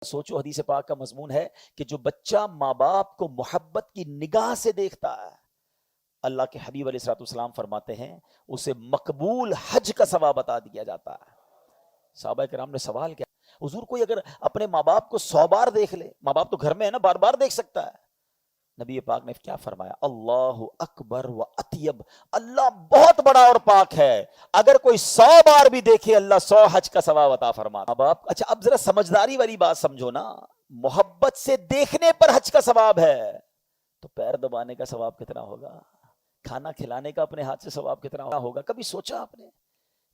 سوچو حدیث پاک کا مضمون ہے کہ جو بچہ ماں باپ کو محبت کی نگاہ سے دیکھتا ہے، اللہ کے حبیب علیہ الصلوۃ والسلام فرماتے ہیں اسے مقبول حج کا ثواب عطا دیا جاتا ہے۔ صحابہ کرام نے سوال کیا، حضور کوئی اگر اپنے ماں باپ کو 100 بار دیکھ لے، ماں باپ تو گھر میں ہے نا، بار بار دیکھ سکتا ہے؟ نبی پاک نے کیا فرمایا؟ اللہ اکبر و اطیب، اللہ بہت بڑا اور پاک ہے، اگر کوئی 100 بار بھی دیکھے اللہ 100 حج کا ثواب عطا فرماتا۔ ماں باپ، اچھا اب ذرا سمجھداری والی بات سمجھو نا، محبت سے دیکھنے پر حج کا ثواب ہے تو پیر دبانے کا ثواب کتنا ہوگا؟ کھانا کھلانے کا اپنے ہاتھ سے ثواب کتنا ہوگا؟ کبھی سوچا آپ نے؟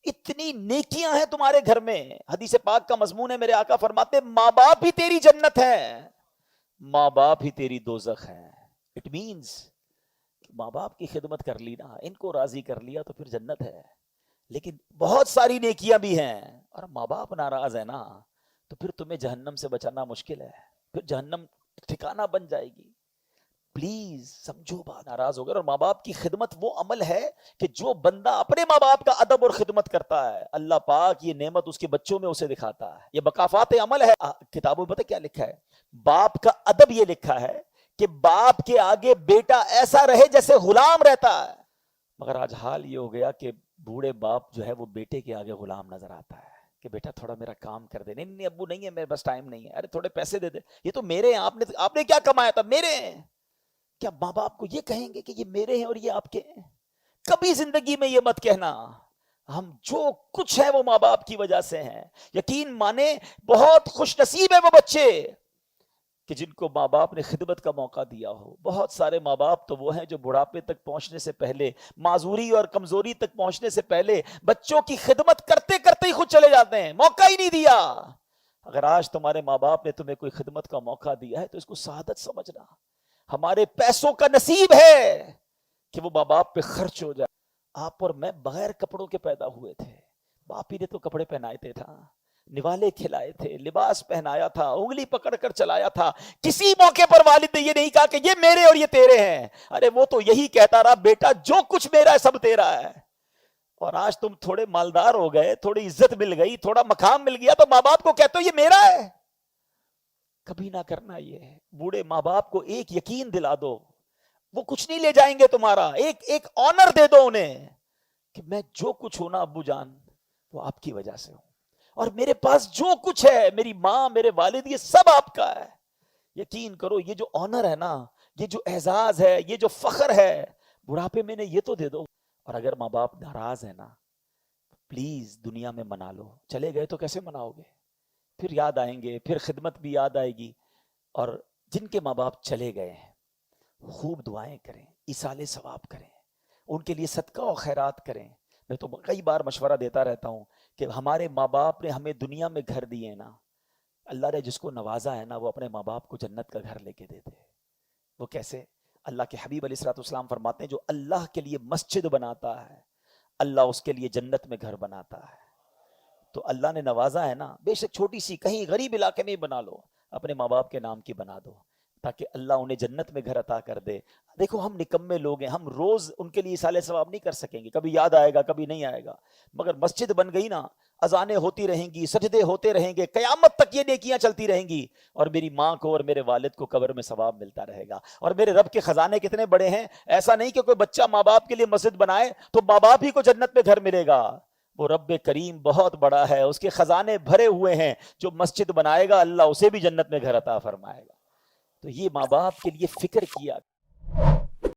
اتنی نیکیاں ہیں تمہارے گھر میں، حدیث پاک کا مضمون ہے، میرے آقا فرماتے ماں باپ ہی تیری جنت ہے، ماں باپ ہی تیری دوزخ ہے۔ اٹ مینز ماں باپ کی خدمت کر لی نا، ان کو راضی کر لیا تو پھر جنت ہے۔ لیکن بہت ساری نیکیاں بھی ہیں اور ماں باپ ناراض ہے نا تو پھر تمہیں جہنم سے بچانا مشکل ہے، پھر جہنم ٹھکانہ بن جائے گی۔ پلیز سمجھو بات، ناراض ہو گئے۔ اور ماں باپ کی خدمت وہ عمل ہے کہ جو بندہ اپنے ماں باپ کا ادب اور خدمت کرتا ہے، اللہ پاک یہ نعمت اس کے بچوں میں اسے دکھاتا ہے۔ یہ مکافات عمل ہے۔ کتابوں میں پتہ کیا لکھا ہے؟ باپ کا ادب یہ لکھا ہے کہ باپ کے آگے بیٹا ایسا رہے جیسے غلام رہتا ہے، مگر آج حال یہ ہو گیا کہ بوڑھے باپ جو ہے وہ بیٹے کے آگے غلام نظر آتا ہے کہ بیٹا تھوڑا میرا کام کر دے۔ نہیں ابو نہیں ہے، میرے پاس ٹائم نہیں ہے۔ ارے تھوڑے پیسے دے دے، یہ تو میرے ہیں، آپ نے کیا کمایا تھا؟ میرے ہیں۔ کیا ماں باپ کو یہ کہیں گے کہ یہ میرے ہیں اور یہ آپ کے ہیں؟ کبھی زندگی میں یہ مت کہنا۔ ہم جو کچھ ہے وہ ماں باپ کی وجہ سے ہیں۔ یقین مانے بہت خوش نصیب ہے وہ بچے کہ جن کو ماں باپ نے خدمت کا موقع دیا ہو۔ بہت سارے ماں باپ تو وہ ہیں جو بڑھاپے تک پہنچنے سے پہلے، معذوری اور کمزوری تک پہنچنے سے پہلے بچوں کی خدمت کرتے کرتے ہی خود چلے جاتے ہیں، موقع ہی نہیں دیا۔ اگر آج تمہارے ماں باپ نے تمہیں کوئی خدمت کا موقع دیا ہے تو اس کو سعادت سمجھنا۔ ہمارے پیسوں کا نصیب ہے کہ وہ ماں باپ پہ خرچ ہو جائے۔ آپ اور میں بغیر کپڑوں کے پیدا ہوئے تھے، باپ ہی نے تو کپڑے پہنائے تھا، نوالے کھلائے تھے، لباس پہنایا تھا، انگلی پکڑ کر چلایا تھا۔ کسی موقع پر والد نے یہ نہیں کہا کہ یہ میرے اور یہ تیرے ہیں۔ ارے وہ تو یہی کہتا رہا بیٹا جو کچھ میرا ہے سب تیرا ہے۔ اور آج تم تھوڑے مالدار ہو گئے، تھوڑی عزت مل گئی، تھوڑا مقام مل گیا تو ماں باپ کو کہتے ہو یہ میرا ہے۔ کبھی نہ کرنا یہ۔ بوڑھے ماں باپ کو ایک یقین دلا دو، وہ کچھ نہیں لے جائیں گے تمہارا، ایک آنر دے دو انہیں کہ میں جو کچھ ہوں نا ابو جان وہ آپ کی وجہ سے ہوں، اور میرے پاس جو کچھ ہے، میری ماں میرے والد، یہ سب آپ کا ہے۔ یقین کرو یہ جو آنر ہے نا، یہ جو اعزاز ہے، یہ جو فخر ہے، بڑھاپے میں نے یہ تو دے دو۔ اور اگر ماں باپ ناراض ہے نا پلیز دنیا میں منا لو، چلے گئے تو کیسے مناؤ گے؟ پھر یاد آئیں گے، پھر خدمت بھی یاد آئے گی۔ اور جن کے ماں باپ چلے گئے ہیں خوب دعائیں کریں، ایصال ثواب کریں، ان کے لیے صدقہ و خیرات کریں۔ میں تو کئی بار مشورہ دیتا رہتا ہوں کہ ہمارے ماں باپ نے ہمیں دنیا میں گھر دیے ہیں نا، اللہ نے جس کو نوازا ہے نا وہ اپنے ماں باپ کو جنت کا گھر لے کے دیتے ہیں۔ وہ کیسے؟ اللہ کے حبیب علیہ الصلوۃ والسلام فرماتے ہیں جو اللہ کے لیے مسجد بناتا ہے اللہ اس کے لیے جنت میں گھر بناتا ہے۔ تو اللہ نے نوازا ہے نا، بے شک چھوٹی سی کہیں غریب علاقے میں بنا لو، اپنے ماں باپ کے نام کی بنا دو تاکہ اللہ انہیں جنت میں گھر عطا کر دے۔ دیکھو ہم نکمے لوگ ہیں، ہم روز ان کے لیے ایصال ثواب نہیں کر سکیں گے، کبھی یاد آئے گا کبھی نہیں آئے گا، مگر مسجد بن گئی نا، اذانیں ہوتی رہیں گی، سجدے ہوتے رہیں گے، قیامت تک یہ نیکیاں چلتی رہیں گی، اور میری ماں کو اور میرے والد کو قبر میں ثواب ملتا رہے گا۔ اور میرے رب کے خزانے کتنے بڑے ہیں، ایسا نہیں کہ کوئی بچہ ماں باپ کے لیے مسجد بنائے تو ماں باپ ہی کو جنت میں گھر ملے گا۔ وہ رب کریم بہت بڑا ہے، اس کے خزانے بھرے ہوئے ہیں، جو مسجد بنائے گا اللہ اسے بھی جنت میں گھر عطا فرمائے گا۔ تو یہ ماں باپ کے لیے فکر کیا